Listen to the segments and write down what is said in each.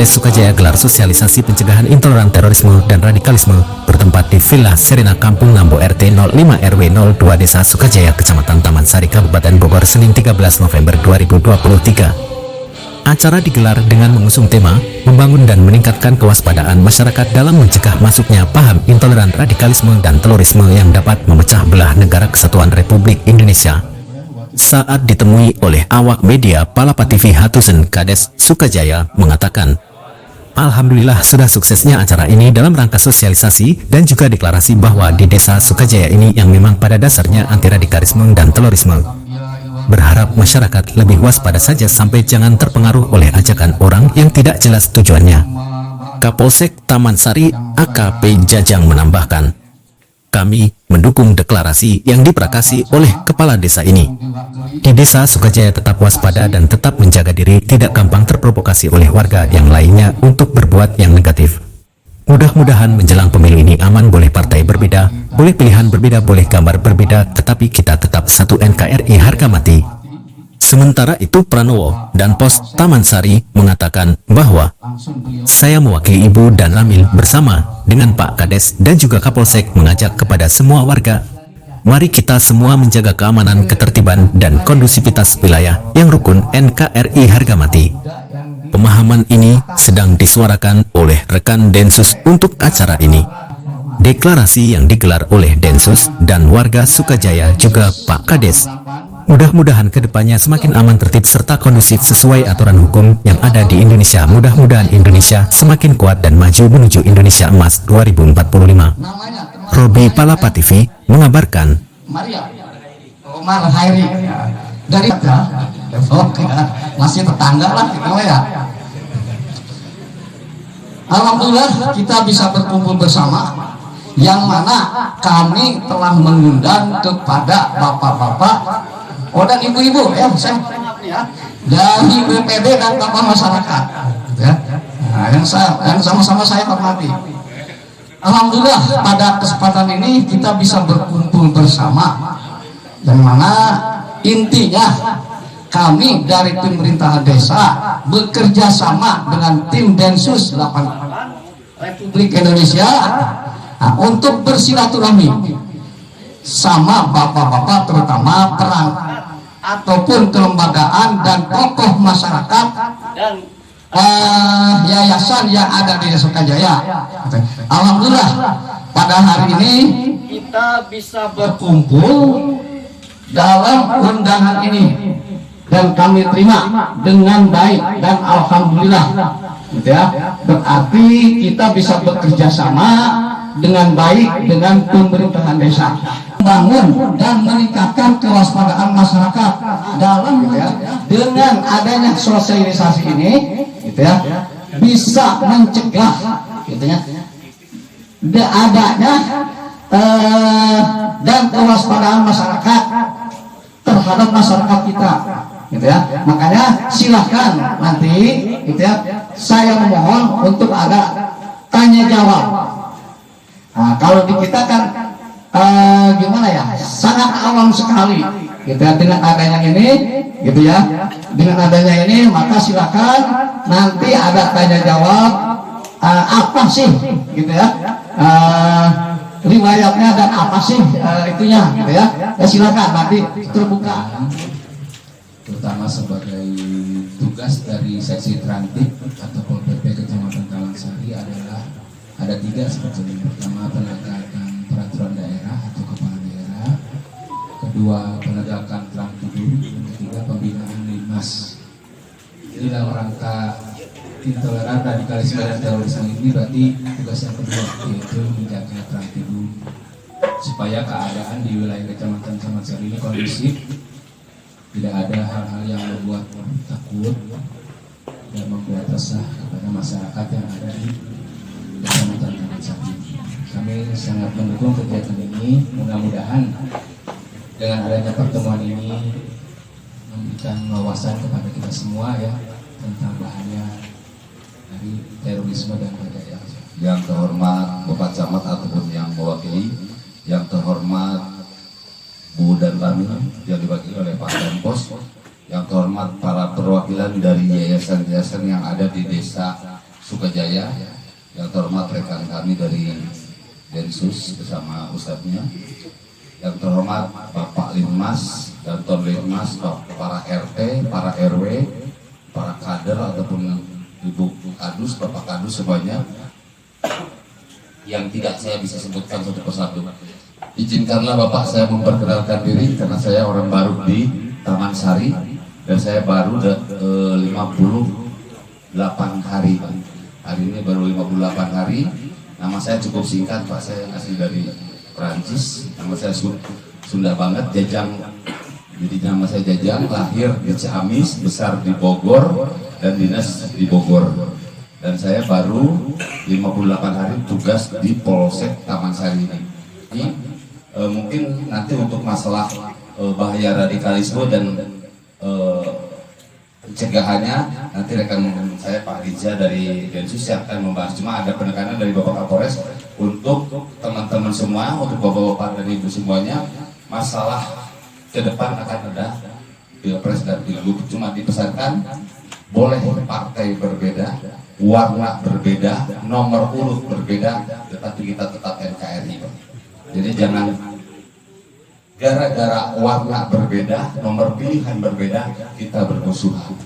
Kades Sukajaya gelar sosialisasi pencegahan intoleran terorisme dan radikalisme bertempat di Villa Serena Kampung Nambo RT 05 RW 02 Desa Sukajaya, Kecamatan Taman Sari, Kabupaten Bogor, Senin 13 November 2023. Acara digelar dengan mengusung tema membangun dan meningkatkan kewaspadaan masyarakat dalam mencegah masuknya paham intoleran, radikalisme, dan terorisme yang dapat memecah belah negara kesatuan Republik Indonesia. Saat ditemui oleh awak media, Palapa TV Hatusen Kades Sukajaya mengatakan, "Alhamdulillah sudah suksesnya acara ini dalam rangka sosialisasi dan juga deklarasi bahwa di desa Sukajaya ini yang memang pada dasarnya anti radikalisme dan terorisme. Berharap masyarakat lebih waspada saja sampai jangan terpengaruh oleh ajakan orang yang tidak jelas tujuannya." Kapolsek Taman Sari AKP Jajang menambahkan, "Kami mendukung deklarasi yang diprakasi oleh kepala desa ini. Di desa Sukajaya tetap waspada dan tetap menjaga diri, tidak gampang terprovokasi oleh warga yang lainnya untuk berbuat yang negatif. Mudah-mudahan menjelang pemilu ini aman, boleh partai berbeda, boleh pilihan berbeda, boleh gambar berbeda, tetapi kita tetap satu NKRI harga mati." Sementara itu Pranowo dan Pos Taman Sari mengatakan bahwa, "Saya mewakili Ibu dan Ramil bersama dengan Pak Kades dan juga Kapolsek mengajak kepada semua warga, mari kita semua menjaga keamanan, ketertiban, dan kondusivitas wilayah yang rukun NKRI harga mati." Pemahaman ini sedang disuarakan oleh rekan Densus untuk acara ini. Deklarasi yang digelar oleh Densus dan warga Sukajaya juga Pak Kades. Mudah-mudahan kedepannya semakin aman, tertib, serta kondusif sesuai aturan hukum yang ada di Indonesia. Mudah-mudahan Indonesia semakin kuat dan maju menuju Indonesia Emas 2045. Robi Palapa TV mengabarkan. Maria Omar Hairi dari masih tetangga lah gitu ya. Alhamdulillah kita bisa berkumpul bersama, yang mana kami telah mengundang kepada bapak-bapak dan ibu-ibu ya, dari BPD dan tokoh masyarakat ya, yang sama-sama saya hormati. Alhamdulillah pada kesempatan ini kita bisa berkumpul bersama, yang mana intinya kami dari pemerintahan desa bekerja sama dengan tim Densus 88 Republik Indonesia untuk bersilaturahmi sama bapak-bapak, terutama perangkat ataupun kelembagaan dan tokoh masyarakat dan yayasan yang ada di Desa Sukajaya. Alhamdulillah pada hari ini kita bisa berkumpul dalam undangan ini dan kami terima dengan baik dan alhamdulillah gitu ya. Berarti kita bisa bekerja sama dengan baik dengan pemerintahan desa, membangun dan meningkatkan kewaspadaan masyarakat dalam gitu ya, dengan adanya sosialisasi ini gitu ya, bisa mencegah gitu ya adanya dan kewaspadaan masyarakat terhadap masyarakat kita gitu ya. Makanya silahkan nanti gitu ya, saya memohon untuk ada tanya jawab. Nah, kalau di kita kan gimana ya, sangat awam sekali gitu ya, dengan adanya ini gitu ya, dengan adanya ini maka silakan nanti ada tanya jawab, apa sih gitu ya riwayatnya dan apa sih itunya gitu ya, silakan nanti terbuka. Terutama sebagai tugas dari seksi Transtip atau Pol PP Kecamatan Taman Sari adalah ada 3 seperti ini. Pertama, penegakan peraturan daerah atau kepala daerah. Kedua, penegakan terang tuduh. Ketiga, pembinaan linmas. Jadi dalam rangka intoleran, radikalisme, dan terorisme ini berarti tugas yang kedua, yaitu menjaga terang tuduh supaya keadaan di wilayah Kecamatan Taman Sari ini kondusif, tidak ada hal-hal yang membuat takut dan membuat resah kepada masyarakat yang ada di Kecamatan Taman Sari. Kami sangat mendukung kegiatan ini. Mudah-mudahan dengan adanya pertemuan ini memberikan wawasan kepada kita semua ya, tentang bahaya dari terorisme dan radikalisme. Yang terhormat Bapak Camat ataupun yang mewakili, yang terhormat Bu dan Ramil yang diwakili oleh Pak Denpos, yang terhormat para perwakilan dari yayasan-yayasan yang ada di Desa Sukajaya, yang terhormat rekan kami dari Densus bersama Ustadznya, yang terhormat Bapak Linmas dan Ton Linmas, para RT, para RW, para kader ataupun Ibu Kadus, Bapak Kadus semuanya, yang tidak saya bisa sebutkan satu persatu. Izinkanlah Bapak saya memperkenalkan diri karena saya orang baru di Taman Sari dan saya baru 58 hari. Hari ini baru 58 hari. Nama saya cukup singkat Pak, saya asli dari Perancis. Nama saya Sunda banget, Jajang. Jadi nama saya Jajang, lahir di Ciamis, besar di Bogor dan dinas di Bogor. Dan saya baru 58 hari tugas di Polsek Taman Sari ini. Mungkin nanti untuk masalah bahaya radikalisme dan pencegahannya nanti rekan saya Pak Riza dari Densus yang akan membahas. Cuma ada penekanan dari Bapak Kapolres untuk teman-teman semua, untuk Bapak-Bapak dan Ibu semuanya, masalah ke depan akan ada Pilpres dan Pilgub. Cuma dipesankan boleh partai berbeda, warna berbeda, nomor urut berbeda, tetapi kita tetap NKRI. Jadi jangan gara-gara warna berbeda, nomor pilihan berbeda, kita bermusuhan.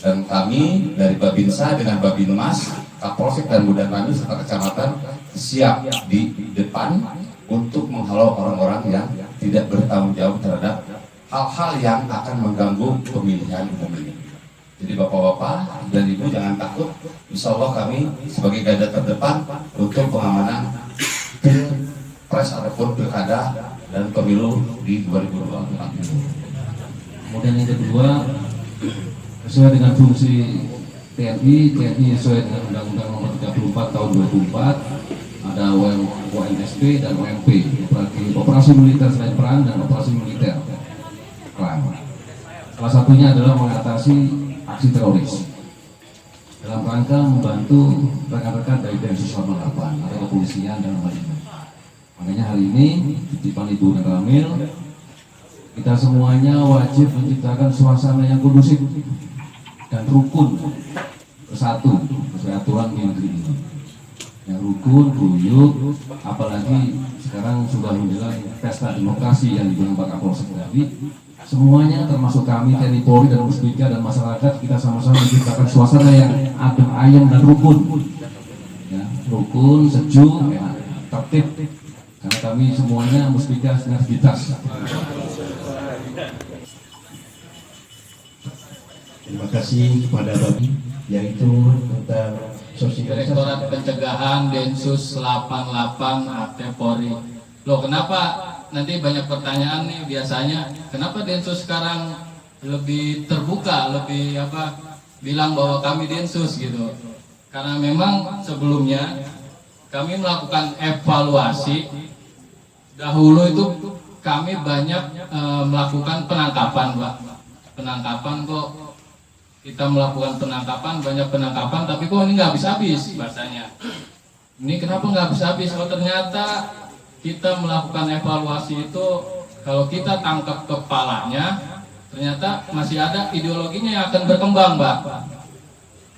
Dan kami dari Babinsa dengan Babinmas, Kapolsek dan Budan kami serta kecamatan siap di depan untuk menghalau orang-orang yang tidak bertanggung jawab terhadap hal-hal yang akan mengganggu pemilihan umum ini. Jadi Bapak-Bapak dan Ibu jangan takut, insya Allah kami sebagai garda terdepan untuk pengamanan Pilpres ataupun Pilkada dan pemilu di 2024. Kemudian yang kedua, sesuai dengan fungsi TNI sesuai dengan Undang-Undang Nomor 34 Tahun 2004 ada OMSP dan OMP, operasi militer selain perang dan operasi militer perang. Salah satunya adalah mengatasi aksi teroris dalam rangka membantu rekan-rekan dari Densus 88 atau kepolisian dalam hal ini. Makanya hari ini titipan Ibu dan Ramil, kita semuanya wajib menciptakan suasana yang kondusif dan rukun bersatu sesuai aturan di negeri ini. Yang rukun, guyup, apalagi sekarang sudah menjelang pesta demokrasi yang dibilang Pak Kapolsek tadi. Semuanya termasuk kami TNI Polri dan Musbika dan masyarakat, kita sama-sama menciptakan suasana yang adem ayem dan rukun. Ya, rukun, sejuk, tertib. Karena kami semuanya Musbika sinergitas. Terima kasih kepada Bapak, yaitu tentang sosialisasi. Direktorat Pencegahan Densus 88 Akte Polri. Loh, kenapa nanti banyak pertanyaan nih biasanya, kenapa Densus sekarang lebih terbuka, lebih bilang bahwa kami Densus gitu. Karena memang sebelumnya kami melakukan evaluasi. Dahulu itu kami banyak melakukan penangkapan, Pak. Penangkapan kok kita melakukan penangkapan, banyak penangkapan, tapi kok ini nggak habis-habis bahasanya. Ini kenapa nggak habis-habis? Oh, ternyata kita melakukan evaluasi itu, kalau kita tangkap kepalanya, ternyata masih ada ideologinya yang akan berkembang, Pak.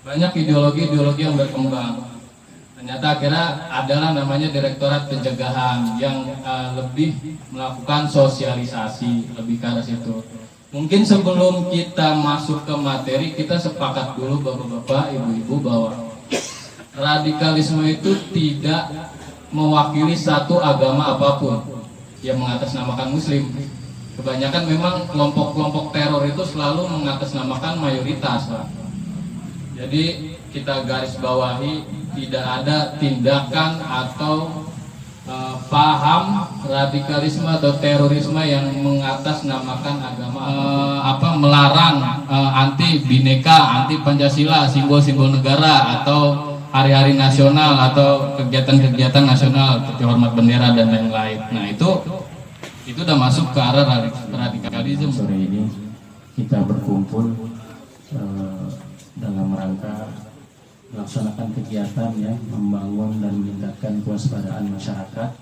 Banyak ideologi-ideologi yang berkembang. Ternyata akhirnya adalah namanya Direktorat Pencegahan yang lebih melakukan sosialisasi, lebih ke arah situ. Mungkin sebelum kita masuk ke materi, kita sepakat dulu Bapak-bapak, Ibu-ibu, bahwa radikalisme itu tidak mewakili satu agama apapun yang mengatasnamakan Muslim. Kebanyakan memang kelompok-kelompok teror itu selalu mengatasnamakan mayoritas, Pak. Jadi kita garis bawahi, tidak ada tindakan atau paham radikalisme atau terorisme yang mengatasnamakan agama, melarang anti bineka, anti Pancasila, simbol-simbol negara atau hari-hari nasional atau kegiatan-kegiatan nasional seperti hormat bendera dan lain-lain. Nah, itu udah masuk ke arah radikalisme. Sore ini kita berkumpul dalam rangka melaksanakan kegiatan yang membangun dan meningkatkan kewaspadaan masyarakat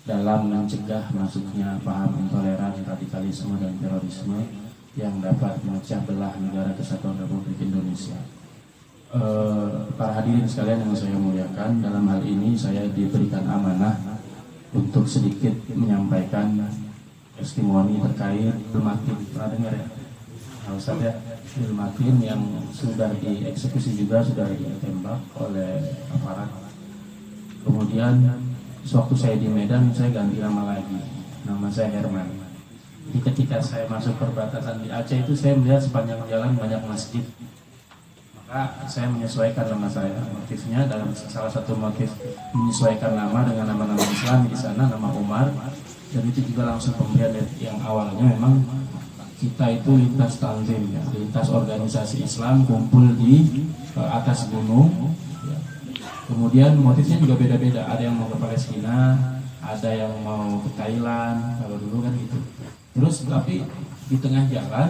dalam mencegah masuknya paham intoleran, radikalisme dan terorisme yang dapat memecah belah negara kesatuan Republik Indonesia. para hadirin sekalian yang saya muliakan, dalam hal ini saya diberikan amanah untuk sedikit menyampaikan testimoni terkait Ilmatin. Pernah dengar ya? Nah, Ustaz ya, Ilmatin yang sudah dieksekusi juga, sudah ditembak oleh aparat. Kemudian sewaktu saya di Medan, saya ganti nama lagi, nama saya Herman. Jadi ketika saya masuk perbatasan di Aceh itu, saya melihat sepanjang jalan banyak masjid. Maka saya menyesuaikan nama saya. Motifnya dalam salah satu motif menyesuaikan nama dengan nama-nama Islam di sana, nama Umar. Dan itu juga langsung pemberian yang awalnya memang kita itu lintas tanzim, ya, lintas organisasi Islam kumpul di atas gunung. Ya. Kemudian motifnya juga beda-beda. Ada yang mau ke Palestina, ada yang mau ke Thailand. Kalau dulu kan gitu. Terus tapi di tengah jalan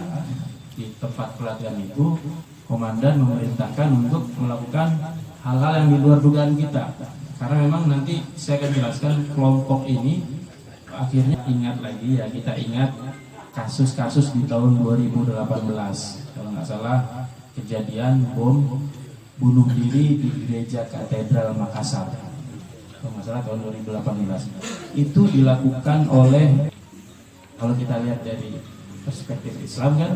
di tempat pelatihan itu, komandan memerintahkan untuk melakukan hal-hal yang di luar dugaan kita. Karena memang nanti saya akan jelaskan kelompok ini akhirnya ingat lagi ya, kita ingat kasus-kasus di tahun 2018. Kalau nggak salah kejadian bom bunuh diri di gereja Katedral Makassar. Kalau nggak salah tahun 2018. Itu dilakukan oleh, kalau kita lihat dari perspektif Islam kan,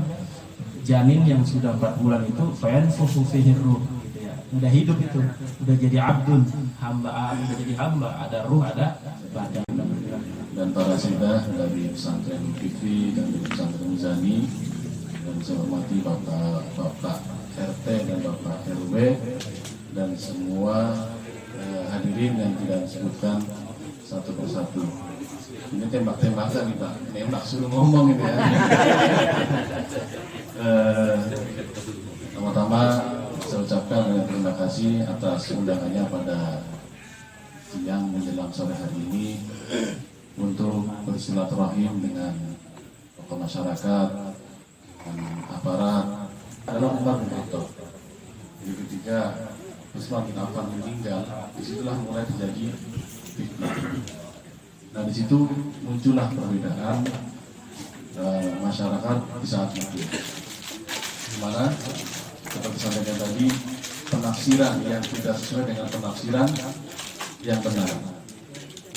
janin yang sudah 4 bulan itu fayanfukhu fihi ruh gitu ya. Udah hidup itu, udah jadi abdun, hamba, udah jadi hamba, ada ruh, ada badan. Dan para sedah dari pesantren TV dan dari pesantren Mizani, dan saya hormati Bapak RT dan Bapak RW dan semua hadirin yang tidak disebutkan satu persatu. Ini tembak-tembakan nih Pak, nembak suruh ngomong ini ya. Pertama-tama saya ucapkan terima kasih atas undangannya pada siang menjelang sore hari ini untuk bersilaturahim dengan tokoh masyarakat dan aparat dalam Umar bin Khattab. Jadi ketika Utsman bin Affan meninggal, disitulah mulai terjadi fitnah. Nah di situ muncullah perbedaan masyarakat di saat itu, di mana seperti sampaikan tadi, penafsiran yang tidak sesuai dengan penafsiran yang benar,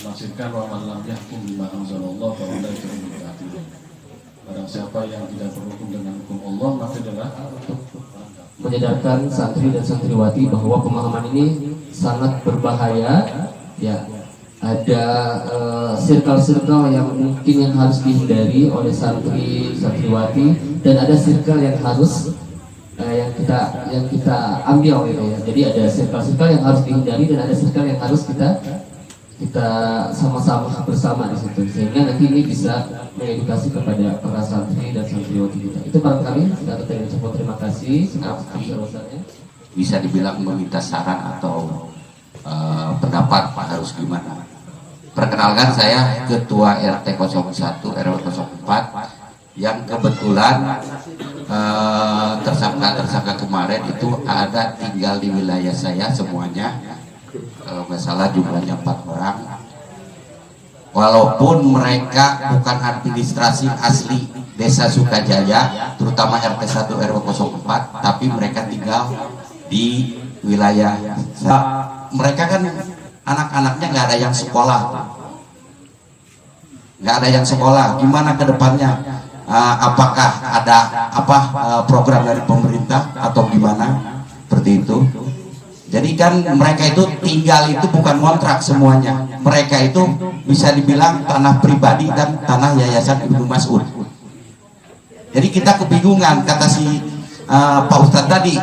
menafsirkan wa man lam yahkum bima anzalallah fa ulaika humul kafirun. Barang siapa yang tidak berhukum dengan hukum Allah, maka adalah menyadarkan santri dan santriwati bahwa pemahaman ini sangat berbahaya. Ya, ada circle-circle yang mungkin yang harus dihindari oleh santriwati, dan ada circle yang harus yang kita ambil gitu ya. Jadi ada circle-circle yang harus dihindari dan ada circle yang harus kita sama-sama bersama di situ, sehingga nanti ini bisa mengedukasi kepada para santri dan santriwati kita. Itu barangkali kita ucapkan terima kasih sebesar-besarnya. Bisa dibilang meminta saran atau pendapat harus gimana. Perkenalkan, saya Ketua RT 01 RW 04 yang kebetulan tersangka kemarin itu ada tinggal di wilayah saya semuanya. Masalah jumlahnya 4 orang. Walaupun mereka bukan administrasi asli Desa Sukajaya, terutama RT 1 RW 04, tapi mereka tinggal di wilayah. Mereka kan anak-anaknya nggak ada yang sekolah, Gimana ke depannya? Apakah ada program dari pemerintah atau gimana? Seperti itu. Jadi kan mereka itu tinggal itu bukan kontrak semuanya. Mereka itu bisa dibilang tanah pribadi dan tanah Yayasan Ibnu Mas'ud. Jadi kita kebingungan, kata si Pak Ustadz tadi,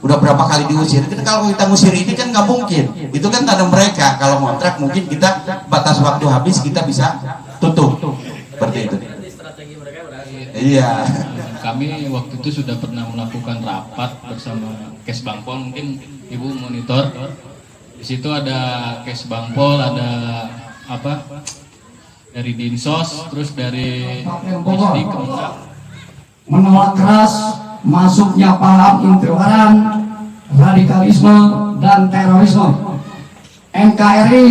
udah berapa kali diusir. Kita kalau kita ngusir ini kan nggak mungkin. Itu kan tanah mereka. Kalau kontrak mungkin kita batas waktu habis kita bisa tutup. Seperti itu. Iya. Kami waktu itu sudah pernah melakukan rapat bersama Kesbangpol, mungkin Ibu monitor. Di situ ada Kesbangpol, ada dari Dinsos, terus dari Pusdik, menolak keras masuknya paham intoleran, radikalisme dan terorisme. NKRI,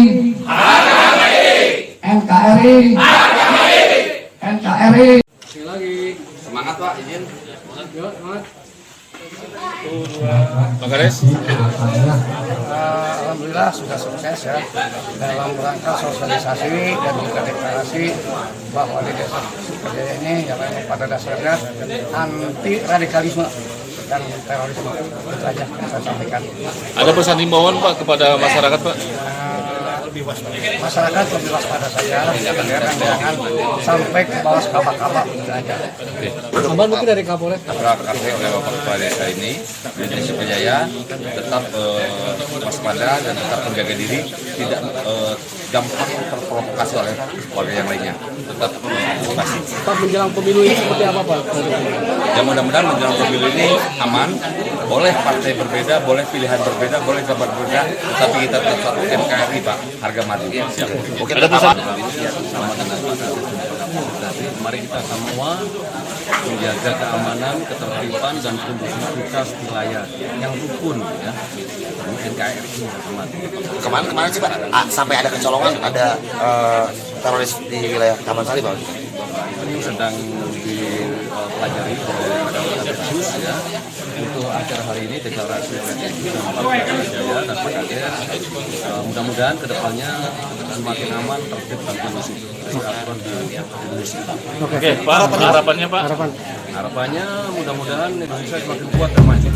NKRI, NKRI. Sekali lagi, semangat Pak, izin. Semangat. Pak Kades? Alhamdulillah sudah sukses ya dalam rangka sosialisasi dan juga deklarasi bahwa di desa Sukajaya ini yang memang pada dasarnya anti radikalisme dan terorisme. Itu aja yang saya sampaikan. Ada pesan himbauan Pak kepada masyarakat Pak? Masyarakat lebih waspada saja, jangan sampai ke bawah kabak-kabak itu aja. Tambahan mungkin dari Kapolres. Terima kasih oleh Bapak Kepala Desa ini di Desa Sukajaya tetap waspada dan tetap menjaga diri, tidak gampang terprovokasi oleh warga yang lainnya. Tetap provokasi. Pak, menjelang pemilu ini seperti apa Pak? Ya mudah-mudahan menjelang pemilu ini aman. Boleh partai berbeda, boleh pilihan berbeda, boleh gambar berbeda, tapi kita tetap satu NKRI Pak, harga mati. Siap. Oke, ada pesan. Sama dengan Pak Tadi, mari kita semua menjaga keamanan, ketertiban dan kondusivitas wilayah yang rukun ya. NKRI harga mati. Kemarin sih Pak, sampai ada kecolongan, ada teroris di wilayah Taman Sari Pak. Ini sedang dipelajari oleh Densus ya. Untuk acara hari ini deklarasi oleh Densus dan Pak dan Pak Kades. Mudah-mudahan kedepannya semakin aman, tertib dan kondusif. Aturan di Indonesia. Oke, Pak, harapannya Pak? Harapannya mudah-mudahan Indonesia semakin kuat dan maju.